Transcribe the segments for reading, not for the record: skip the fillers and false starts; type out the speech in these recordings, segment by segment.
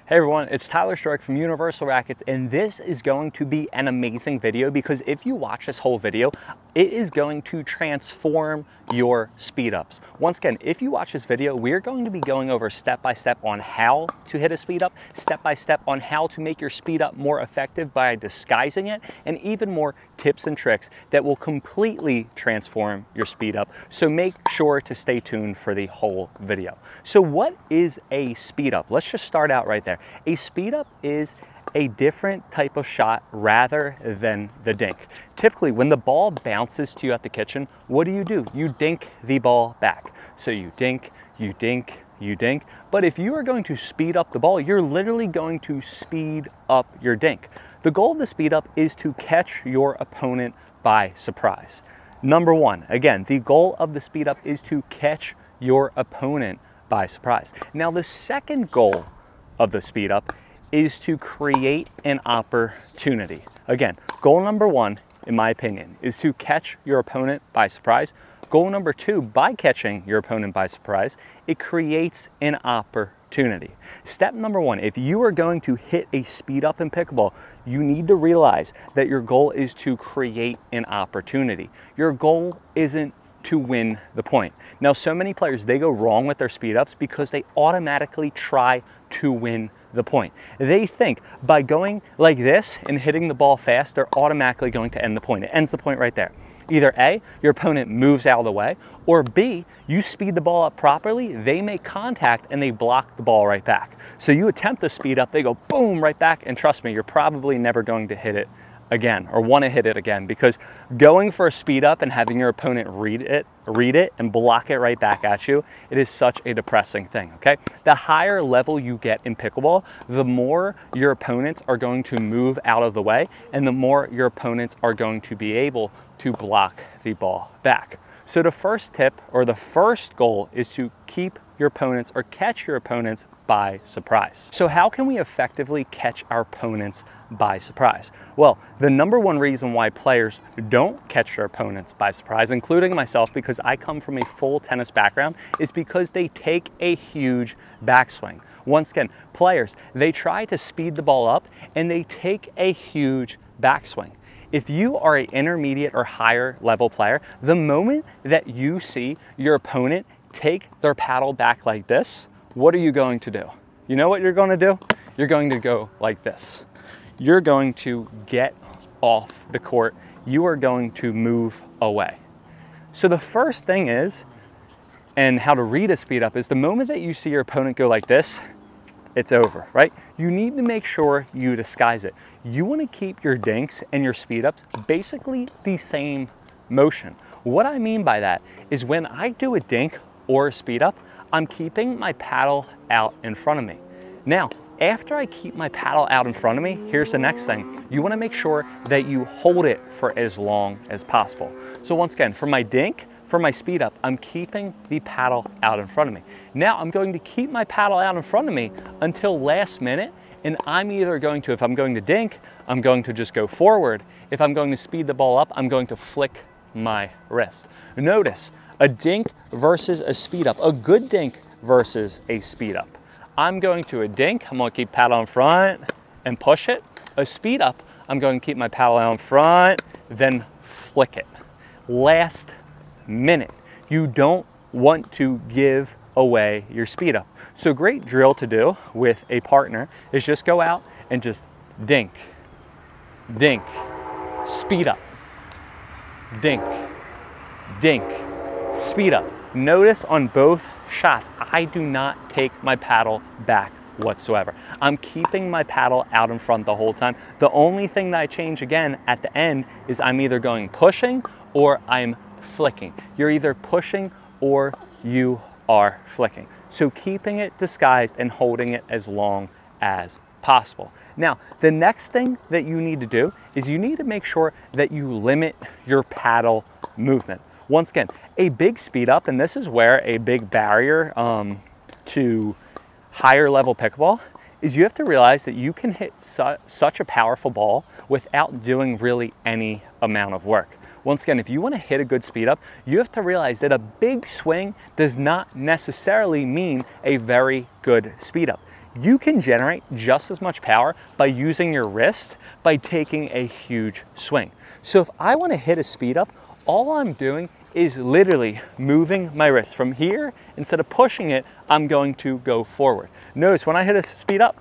Hey everyone, it's Tyler Stork from Universal Rackets, and this is going to be an amazing video because if you watch this whole video, it is going to transform your speed ups. Once again, if you watch this video, we're going to be going over step by step on how to hit a speed up, step by step on how to make your speed up more effective by disguising it, and even more tips and tricks that will completely transform your speed up. So make sure to stay tuned for the whole video. So what is a speed up? Let's just start out right there. A speed up is a different type of shot rather than the dink. Typically, when the ball bounces to you at the kitchen, what do? You dink the ball back. So you dink, you dink, you dink. But if you are going to speed up the ball, you're literally going to speed up your dink. The goal of the speed up is to catch your opponent by surprise. Number one, again, the goal of the speed up is to catch your opponent by surprise. Now, the second goal of the speed up is to create an opportunity. Again, goal number one, in my opinion, is to catch your opponent by surprise. Goal number two, by catching your opponent by surprise, it creates an opportunity. Step number one, if you are going to hit a speed up in pickleball, you need to realize that your goal is to create an opportunity. Your goal isn't to win the point. Now, so many players, they go wrong with their speed ups because they automatically try to win the point. They think by going like this and hitting the ball fast, they're automatically going to end the point. It ends the point right there. Either A, your opponent moves out of the way, or B, you speed the ball up properly, they make contact and they block the ball right back. So you attempt to speed up, they go boom right back, and trust me, you're probably never going to hit it again or want to hit it again, because going for a speed up and having your opponent read it and block it right back at you, it is such a depressing thing, okay? The higher level you get in pickleball, the more your opponents are going to move out of the way and the more your opponents are going to be able to block the ball back. So the first tip, or the first goal, is to keep your opponents or catch your opponents by surprise. So how can we effectively catch our opponents by surprise? Well, the number one reason why players don't catch their opponents by surprise, including myself because I come from a full tennis background, is because they take a huge backswing. Once again, players, they try to speed the ball up and they take a huge backswing. If you are an intermediate or higher level player, the moment that you see your opponent take their paddle back like this, what are you going to do? You know what you're going to do? You're going to go like this. You're going to get off the court. You are going to move away. So the first thing is, and how to read a speed up, is the moment that you see your opponent go like this, it's over, right? You need to make sure you disguise it. You want to keep your dinks and your speed ups basically the same motion. What I mean by that is when I do a dink or a speed up, I'm keeping my paddle out in front of me. Now, after I keep my paddle out in front of me, here's the next thing. You want to make sure that you hold it for as long as possible. So once again, for my dink, for my speed up, I'm keeping the paddle out in front of me. Now I'm going to keep my paddle out in front of me until last minute, and I'm either going to, if I'm going to dink, I'm going to just go forward. If I'm going to speed the ball up, I'm going to flick my wrist. Notice, a dink versus a speed up, a good dink versus a speed up. I'm going to a dink, I'm going to keep paddle in front and push it. A speed up, I'm going to keep my paddle out in front, then flick it. Last minute. You don't want to give away your speed up. So great drill to do with a partner is just go out and just dink, dink, speed up, dink, dink, speed up. Notice on both shots, I do not take my paddle back whatsoever. I'm keeping my paddle out in front the whole time. The only thing that I change again at the end is I'm either going pushing or I'm flicking. You're either pushing or you are flicking. So keeping it disguised and holding it as long as possible. Now, the next thing that you need to do is you need to make sure that you limit your paddle movement. Once again, a big speed up, and this is where a big barrier to higher level pickleball is you have to realize that you can hit such a powerful ball without doing really any amount of work. Once again, if you want to hit a good speed up, you have to realize that a big swing does not necessarily mean a very good speed up. you can generate just as much power by using your wrist by taking a huge swing. So if I want to hit a speed up, all I'm doing is literally moving my wrist from here. Instead of pushing it, I'm going to go forward. Notice when I hit a speed up,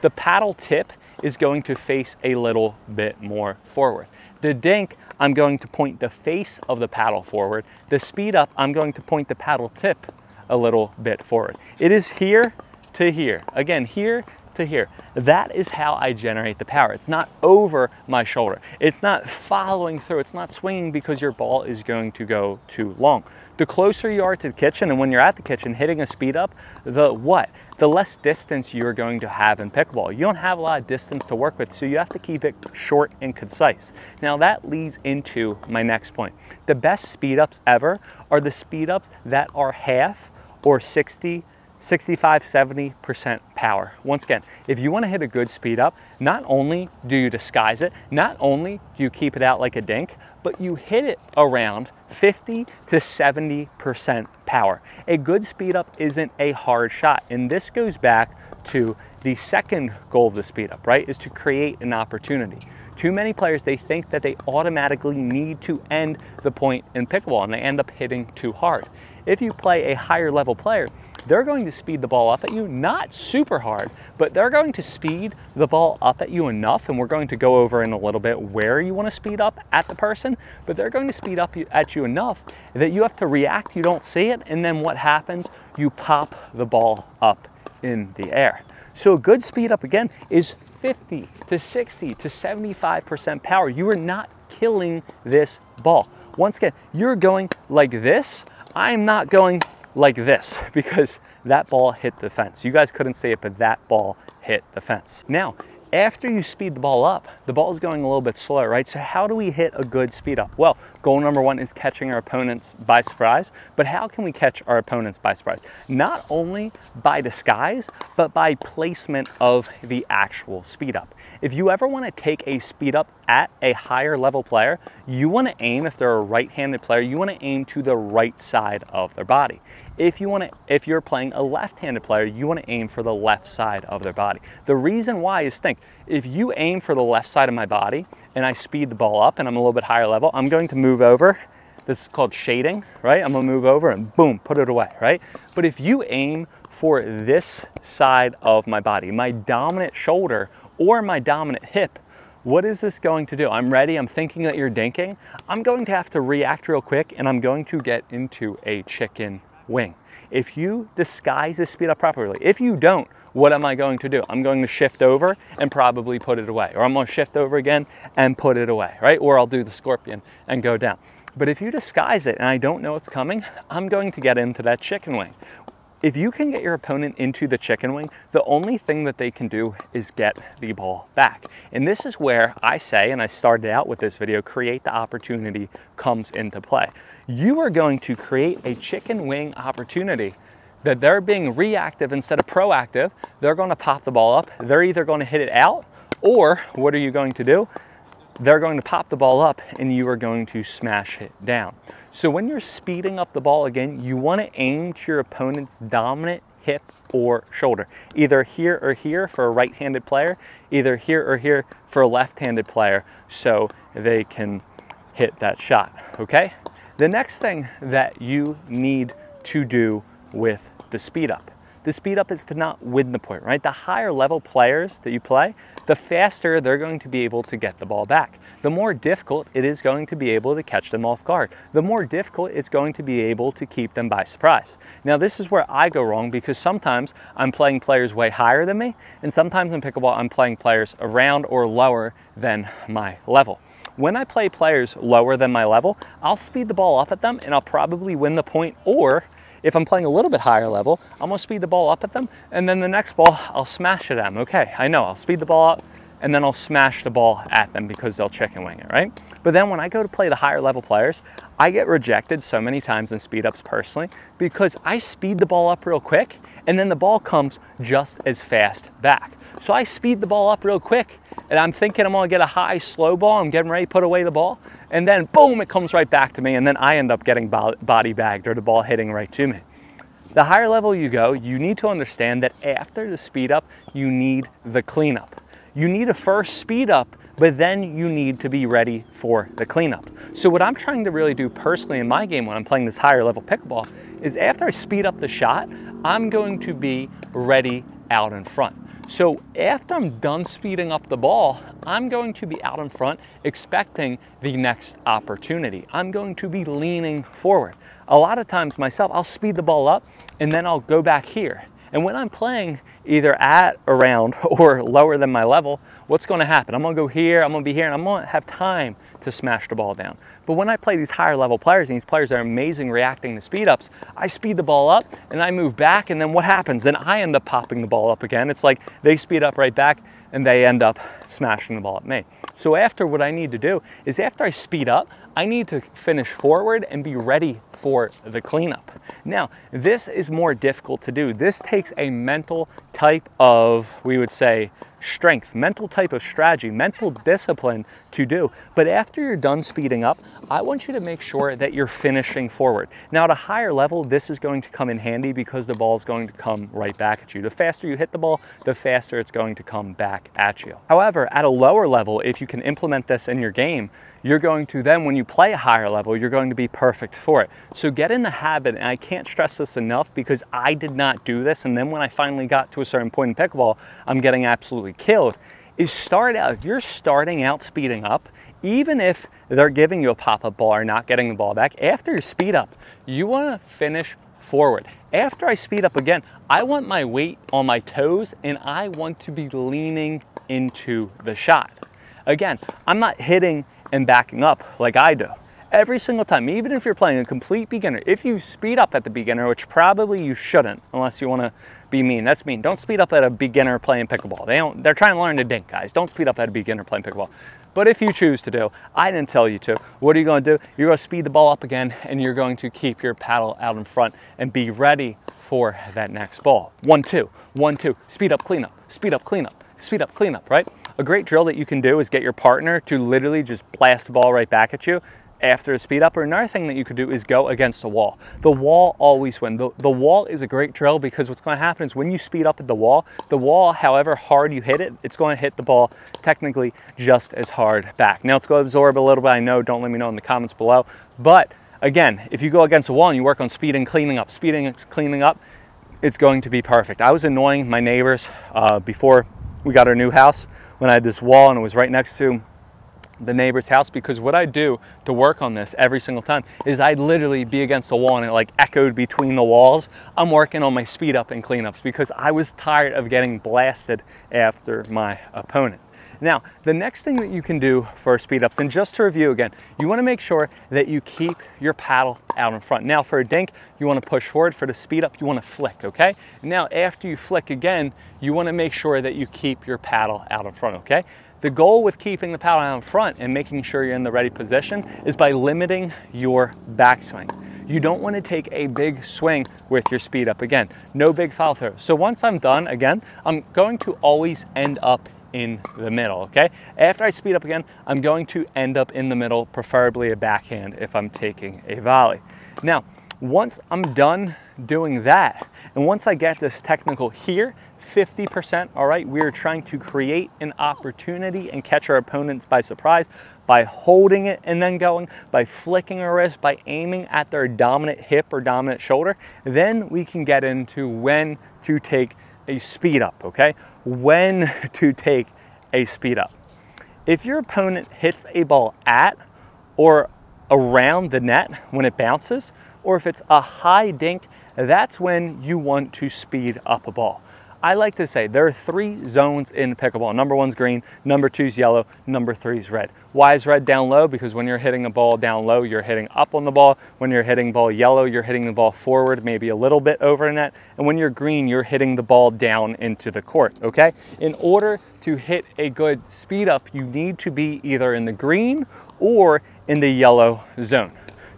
the paddle tip is going to face a little bit more forward. The dink, I'm going to point the face of the paddle forward. The speed up, I'm going to point the paddle tip a little bit forward. It is here to here. Again, here to here. That is how I generate the power. It's not over my shoulder. It's not following through. It's not swinging because your ball is going to go too long. The closer you are to the kitchen, and when you're at the kitchen hitting a speed up, the less distance you're going to have in pickleball. You don't have a lot of distance to work with, so you have to keep it short and concise. Now that leads into my next point. The best speed ups ever are the speed ups that are half or 65, 70% power. Once again, if you want to hit a good speed up, not only do you disguise it, not only do you keep it out like a dink, but you hit it around 50 to 70% power. A good speed up isn't a hard shot. And this goes back to the second goal of the speed up, right? Is to create an opportunity. Too many players, they think that they automatically need to end the point in pickleball and they end up hitting too hard. If you play a higher level player, they're going to speed the ball up at you, not super hard, but they're going to speed the ball up at you enough, and we're going to go over in a little bit where you want to speed up at the person, but they're going to speed up at you enough that you have to react, you don't see it, and then what happens? You pop the ball up in the air. So a good speed up, again, is 50 to 60 to 75% power. You are not killing this ball. Once again, you're going like this. I'm not going like this because that ball hit the fence. You guys couldn't see it, but that ball hit the fence. Now, after you speed the ball up, the ball is going a little bit slower, right? So how do we hit a good speed up? Well, goal number one is catching our opponents by surprise, but how can we catch our opponents by surprise? Not only by disguise, but by placement of the actual speed up. If you ever want to take a speed up at a higher level player, you want to aim, if they're a right-handed player, you want to aim to the right side of their body. If you're playing a left-handed player, you want to aim for the left side of their body. The reason why is, think, if you aim for the left side of my body and I speed the ball up and I'm a little bit higher level, I'm going to move over. This is called shading, right? I'm gonna move over and boom, put it away, right? But if you aim for this side of my body, my dominant shoulder or my dominant hip, what is this going to do? I'm ready, I'm thinking that you're dinking. I'm going to have to react real quick and I'm going to get into a chicken wing. If you disguise this speed up properly, if you don't, what am I going to do? I'm going to shift over and probably put it away, or I'm going to shift over again and put it away, right? Or I'll do the scorpion and go down. But if you disguise it and I don't know it's coming, I'm going to get into that chicken wing. If you can get your opponent into the chicken wing, the only thing that they can do is get the ball back. And this is where I say, and I started out with this video, create the opportunity comes into play. You are going to create a chicken wing opportunity that they're being reactive instead of proactive. They're going to pop the ball up. They're either going to hit it out, or what are you going to do? They're going to pop the ball up and you are going to smash it down. So when you're speeding up the ball again, you want to aim to your opponent's dominant hip or shoulder. Either here or here for a right-handed player, either here or here for a left-handed player, so they can hit that shot, okay? The next thing that you need to do with the speed up. The speed up is to not win the point, right? The higher level players that you play, the faster they're going to be able to get the ball back. The more difficult it is going to be able to catch them off guard. The more difficult it's going to be able to keep them by surprise. Now this is where I go wrong because sometimes I'm playing players way higher than me, and sometimes in pickleball I'm playing players around or lower than my level. When I play players lower than my level, I'll speed the ball up at them and I'll probably win the point, or if I'm playing a little bit higher level, I'm gonna speed the ball up at them, and then the next ball, I'll smash it at them. Okay, I know, I'll speed the ball up, and then I'll smash the ball at them because they'll chicken wing it, right? But then when I go to play the higher level players, I get rejected so many times in speed ups personally because I speed the ball up real quick, and then the ball comes just as fast back. So I speed the ball up real quick, and I'm thinking I'm gonna get a high slow ball, I'm getting ready to put away the ball, and then boom, it comes right back to me, and then I end up getting body bagged or the ball hitting right to me. The higher level you go, you need to understand that after the speed up, you need the cleanup. You need to first speed up, but then you need to be ready for the cleanup. So what I'm trying to really do personally in my game when I'm playing this higher level pickleball is after I speed up the shot, I'm going to be ready out in front. So after I'm done speeding up the ball, I'm going to be out in front expecting the next opportunity. I'm going to be leaning forward. A lot of times myself, I'll speed the ball up and then I'll go back here. And when I'm playing either at, around, or lower than my level, what's going to happen? I'm going to go here, I'm going to be here, and I'm going to have time to smash the ball down. But when I play these higher level players, and these players are amazing reacting to speed ups, I speed the ball up and I move back, and then what happens? Then I end up popping the ball up again. It's like they speed up right back and they end up smashing the ball at me. So after, what I need to do is after I speed up, I need to finish forward and be ready for the cleanup. Now, this is more difficult to do. This takes a mental type of, we would say, strength, mental type of strategy, mental discipline to do. But after you're done speeding up, I want you to make sure that you're finishing forward. Now at a higher level, this is going to come in handy because the ball is going to come right back at you. The faster you hit the ball, the faster it's going to come back at you. However, at a lower level, if you can implement this in your game, you're going to then, when you play a higher level, you're going to be perfect for it. So get in the habit, and I can't stress this enough because I did not do this, and then when I finally got to a certain point in pickleball, I'm getting absolutely killed, is start out, if you're starting out speeding up, even if they're giving you a pop-up ball or not getting the ball back, after you speed up, you want to finish forward. After I speed up again, I want my weight on my toes and I want to be leaning into the shot. Again, I'm not hitting and backing up like I do. Every single time, even if you're playing a complete beginner, if you speed up at the beginner, which probably you shouldn't unless you want to be mean. That's mean. Don't speed up at a beginner playing pickleball. They're trying to learn to dink, guys. Don't speed up at a beginner playing pickleball. But if you choose to do, I didn't tell you to, what are you going to do? You're going to speed the ball up again and you're going to keep your paddle out in front and be ready for that next ball. 1-2, 1-2, speed up, clean up, speed up, clean up, speed up, clean up, right? A great drill that you can do is get your partner to literally just blast the ball right back at you after a speed up. Or another thing that you could do is go against the wall. The wall always wins. The wall is a great drill because what's going to happen is when you speed up at the wall, however hard you hit it, it's going to hit the ball technically just as hard back. Now it's going to absorb a little bit, I know, don't let me know in the comments below. But again, if you go against the wall and you work on speeding, cleaning up, it's going to be perfect. I was annoying my neighbors before we got our new house when I had this wall and it was right next to the neighbor's house, because what I do to work on this every single time is I'd literally be against the wall and it like echoed between the walls. I'm working on my speed up and cleanups because I was tired of getting blasted after my opponent. Now, the next thing that you can do for speed ups, and just to review again, you want to make sure that you keep your paddle out in front. Now for a dink, you want to push forward. For the speed up, you want to flick, okay? Now after you flick again, you want to make sure that you keep your paddle out in front, okay? The goal with keeping the paddle out in front and making sure you're in the ready position is by limiting your backswing. You don't want to take a big swing with your speed up. Again, no big foul throw. So once I'm done, again, I'm going to always end up in the middle, okay? After I speed up again, I'm going to end up in the middle, preferably a backhand if I'm taking a volley. Now, once I'm done doing that, and once I get this technical here, 50%, all right, we're trying to create an opportunity and catch our opponents by surprise by holding it and then going, by flicking our wrist, by aiming at their dominant hip or dominant shoulder. Then we can get into when to take a speed up, okay? When to take a speed up. If your opponent hits a ball at or around the net when it bounces, or if it's a high dink, that's when you want to speed up a ball. I like to say there are 3 zones in pickleball. Number 1's green, number 2's yellow, number 3's red. Why is red down low? Because when you're hitting a ball down low, you're hitting up on the ball. When you're hitting ball yellow, you're hitting the ball forward, maybe a little bit over the net. And when you're green, you're hitting the ball down into the court, okay? In order to hit a good speed up, you need to be either in the green or in the yellow zone.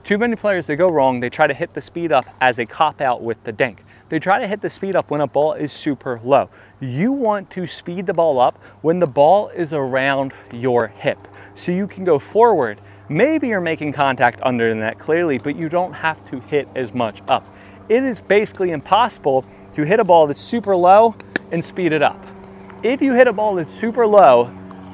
Too many players, they go wrong. They try to hit the speed up as a cop-out with the dink. They try to hit the speed up when a ball is super low. You want to speed the ball up when the ball is around your hip. So you can go forward. Maybe you're making contact under the net clearly, but you don't have to hit as much up. it is basically impossible to hit a ball that's super low and speed it up. If you hit a ball that's super low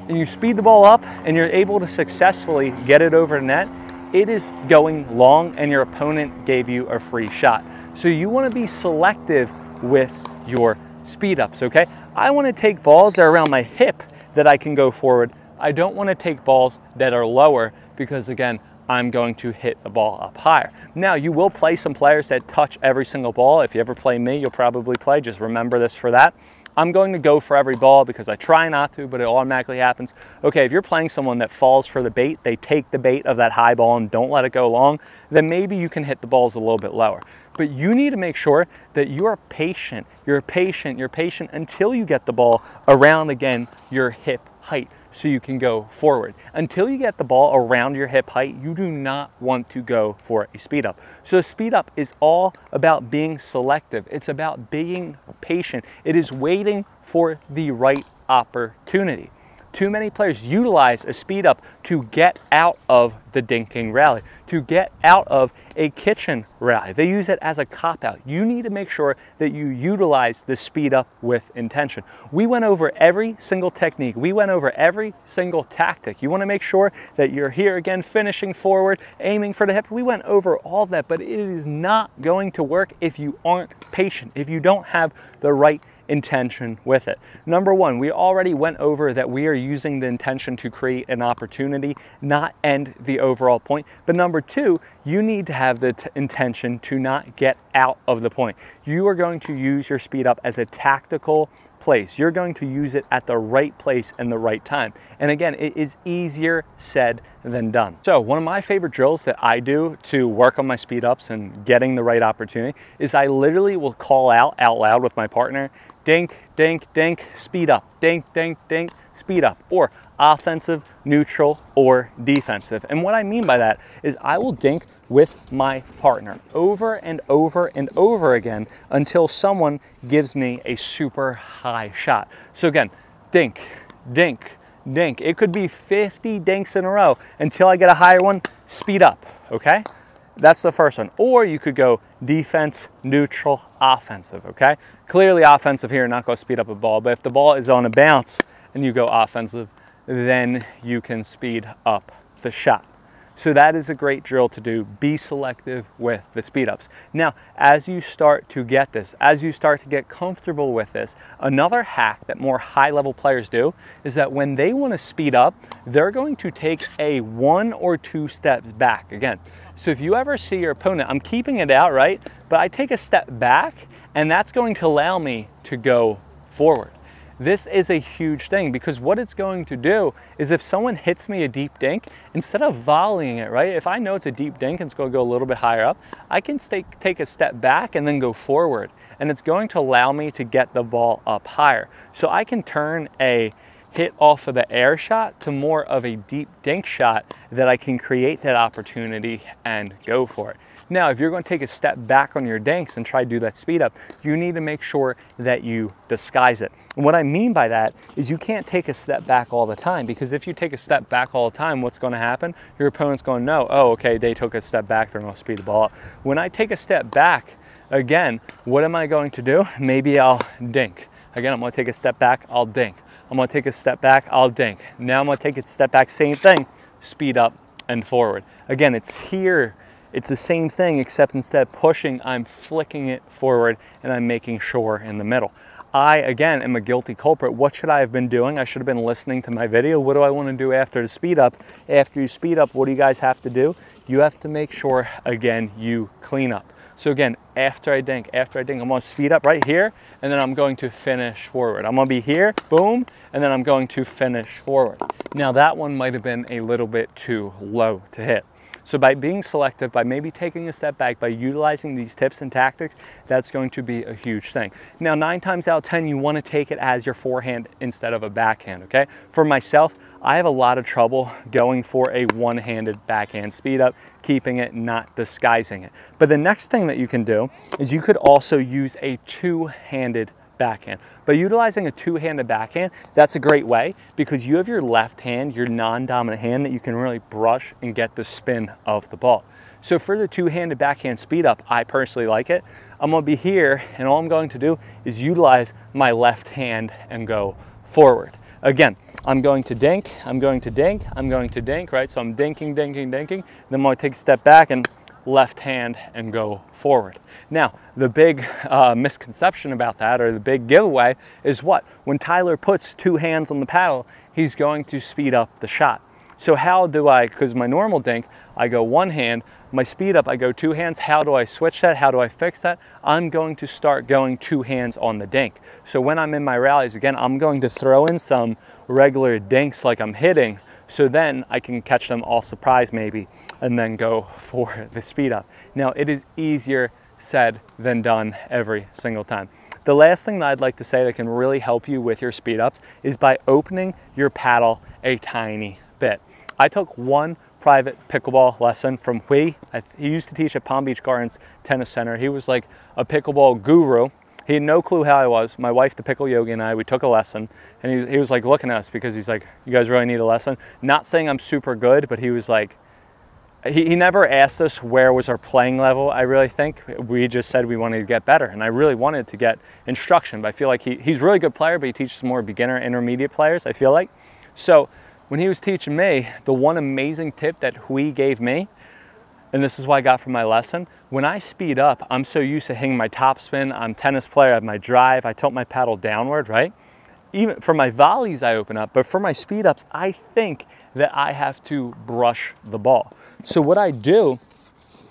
and you speed the ball up and you're able to successfully get it over the net, it is going long and your opponent gave you a free shot. So you want to be selective with your speed ups, okay? I want to take balls that are around my hip that I can go forward. I don't want to take balls that are lower because, again, I'm going to hit the ball up higher. Now, you will play some players that touch every single ball. If you ever play me, you'll probably play. Just remember this for that. I'm going to go for every ball because I try not to, but it automatically happens. Okay, if you're playing someone that falls for the bait, they take the bait of that high ball and don't let it go long, then maybe you can hit the balls a little bit lower. But you need to make sure that you are patient. You're patient until you get the ball around, again, your hip height, so you can go forward. Until you get the ball around your hip height, you do not want to go for a speed up. So speed up is all about being selective. It's about being patient. It is waiting for the right opportunity. Too many players utilize a speed up to get out of the dinking rally, to get out of a kitchen rally. They use it as a cop-out. You need to make sure that you utilize the speed up with intention. We went over every single technique. We went over every single tactic. You want to make sure that you're here again, finishing forward, aiming for the hip. We went over all that, but it is not going to work if you aren't patient, if you don't have the right intention with it. Number one, we already went over that we are using the intention to create an opportunity, not end the overall point. But number two, you need to have the intention to not get out of the point. You are going to use your speed up as a tactical place. You're going to use it at the right place and the right time. And again, it is easier said than done. So one of my favorite drills that I do to work on my speed ups and getting the right opportunity is I literally will call out loud with my partner, dink, dink, dink, speed up, dink, dink, dink, speed up, or offensive, neutral, or defensive. And what I mean by that is I will dink with my partner over and over and over again until someone gives me a super high shot. So again, dink, dink, dink. It could be 50 dinks in a row until I get a higher one, speed up, okay? That's the first one. Or you could go defense, neutral, offensive, okay? Clearly offensive here, not going to speed up a ball, but if the ball is on a bounce and you go offensive, then you can speed up the shot. So that is a great drill to do. Be selective with the speed ups. Now, as you start to get this, as you start to get comfortable with this, another hack that more high level players do is that when they want to speed up, they're going to take a 1 or 2 steps back again. So if you ever see your opponent, I'm keeping it out, right? But I take a step back and that's going to allow me to go forward. This is a huge thing because what it's going to do is if someone hits me a deep dink, instead of volleying it, right? If I know it's a deep dink and it's going to go a little bit higher up, I can take a step back and then go forward. And it's going to allow me to get the ball up higher. So I can turn a hit off of the air shot to more of a deep dink shot that I can create that opportunity and go for it. Now, if you're going to take a step back on your dinks and try to do that speed up, you need to make sure that you disguise it. And what I mean by that is you can't take a step back all the time, because if you take a step back all the time, what's going to happen? Your opponent's going to know, oh, okay, they took a step back, they're going to speed the ball up. When I take a step back, again, what am I going to do? Maybe I'll dink. Again, I'm going to take a step back, I'll dink. I'm going to take a step back, I'll dink. Now I'm going to take a step back, same thing, speed up and forward. Again, it's here. It's the same thing, except instead of pushing, I'm flicking it forward and I'm making sure in the middle. I, again, am a guilty culprit. What should I have been doing? I should have been listening to my video. What do I want to do after the speed up? After you speed up, what do you guys have to do? You have to make sure, again, you clean up. So again, after I dink, I'm going to speed up right here, and then I'm going to finish forward. I'm going to be here, boom, and then I'm going to finish forward. Now that one might have been a little bit too low to hit. So by being selective, by maybe taking a step back, by utilizing these tips and tactics, that's going to be a huge thing. Now, 9 times out of 10, you want to take it as your forehand instead of a backhand, okay? For myself, I have a lot of trouble going for a one-handed backhand speed up, keeping it, not disguising it. But the next thing that you can do is you could also use a two-handed backhand. But utilizing a two-handed backhand, that's a great way because you have your left hand, your non-dominant hand, that you can really brush and get the spin of the ball. So for the two-handed backhand speed up, I personally like it. I'm gonna be here, and all I'm going to do is utilize my left hand and go forward. Again, I'm going to dink, I'm going to dink, I'm going to dink, right? So I'm dinking, dinking, dinking. Then I'm gonna take a step back and left hand and go forward. Now, the big misconception about that, or the big giveaway, is what? When Tyler puts two hands on the paddle, he's going to speed up the shot. So how do I, because my normal dink, I go one hand, my speed up, I go two hands. How do I switch that? How do I fix that? I'm going to start going two hands on the dink. So when I'm in my rallies, again, I'm going to throw in some regular dinks like I'm hitting, so then I can catch them off surprise maybe, and then go for the speed up. Now, it is easier said than done every single time. The last thing that I'd like to say that can really help you with your speed ups is by opening your paddle a tiny bit. I took one private pickleball lesson from Hui. He used to teach at Palm Beach Gardens Tennis Center. He was like a pickleball guru. He had no clue how I was. My wife, the pickle yogi, and I, we took a lesson, and he was like looking at us because he's like, you guys really need a lesson? Not saying I'm super good, but he was like, he never asked us where was our playing level, I really think. We just said we wanted to get better, and I really wanted to get instruction, but I feel like he's a really good player, but he teaches more beginner, intermediate players, I feel like. So when he was teaching me, the one amazing tip that Hui gave me, and this is what I got from my lesson, when I speed up, I'm so used to hitting my topspin, I'm a tennis player, I have my drive, I tilt my paddle downward, right? Even for my volleys, I open up, but for my speed ups, I think that I have to brush the ball. So what I do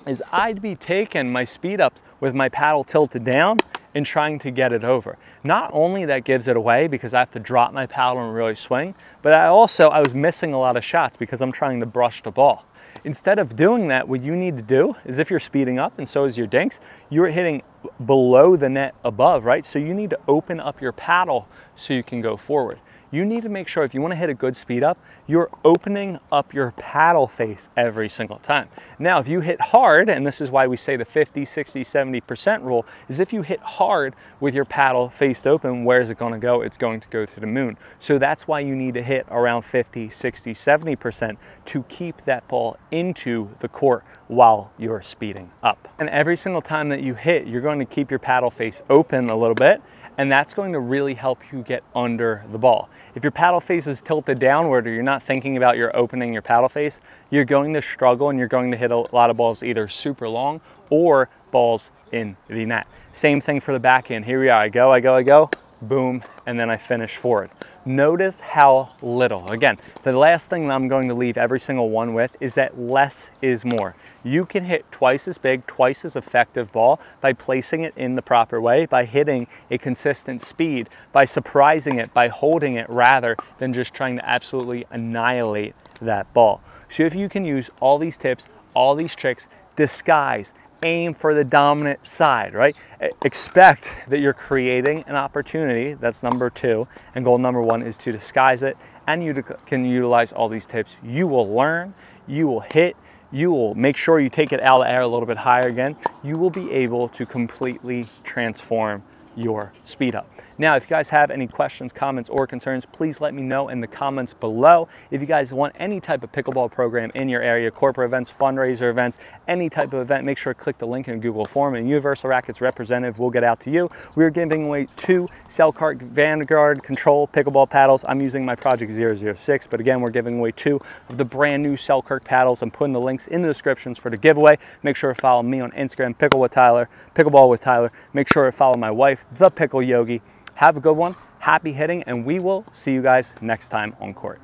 is I'd be taking my speed ups with my paddle tilted down and trying to get it over. Not only that gives it away because I have to drop my paddle and really swing, but I was missing a lot of shots because I'm trying to brush the ball. Instead of doing that, what you need to do is, if you're speeding up and so is your dinks, you're hitting below the net above, right? So you need to open up your paddle so you can go forward. You need to make sure if you want to hit a good speed up, you're opening up your paddle face every single time. Now, if you hit hard, and this is why we say the 50, 60, 70% rule, is if you hit hard with your paddle faced open, where is it going to go? It's going to go to the moon. So that's why you need to hit around 50, 60, 70% to keep that ball into the court while you're speeding up. And every single time that you hit, you're going to keep your paddle face open a little bit, and that's going to really help you get under the ball. If your paddle face is tilted downward, or you're not thinking about your opening your paddle face, you're going to struggle and you're going to hit a lot of balls either super long or balls in the net. Same thing for the backhand. Here we are, I go, boom, and then I finish forward. Notice how little. Again, the last thing that I'm going to leave every single one with is that less is more. You can hit twice as big, twice as effective ball by placing it in the proper way, by hitting a consistent speed, by surprising it, by holding it, rather than just trying to absolutely annihilate that ball. So if you can use all these tips, all these tricks, disguise, aim for the dominant side, right? Expect that you're creating an opportunity. That's number two. And goal number one is to disguise it, and you can utilize all these tips. You will learn, you will hit, you will make sure you take it out of the air a little bit higher again. You will be able to completely transform your speed up. Now, if you guys have any questions, comments, or concerns, please let me know in the comments below. If you guys want any type of pickleball program in your area, corporate events, fundraiser events, any type of event, make sure to click the link in Google form, and Universal Rackets representative will get out to you. We're giving away 2 Selkirk Vanguard Control pickleball paddles. I'm using my Project 006, but again, we're giving away 2 of the brand new Selkirk paddles. I'm putting the links in the descriptions for the giveaway. Make sure to follow me on Instagram, Pickleball with Tyler. Make sure to follow my wife, the Pickle Yogi. Have a good one, happy hitting, and we will see you guys next time on court.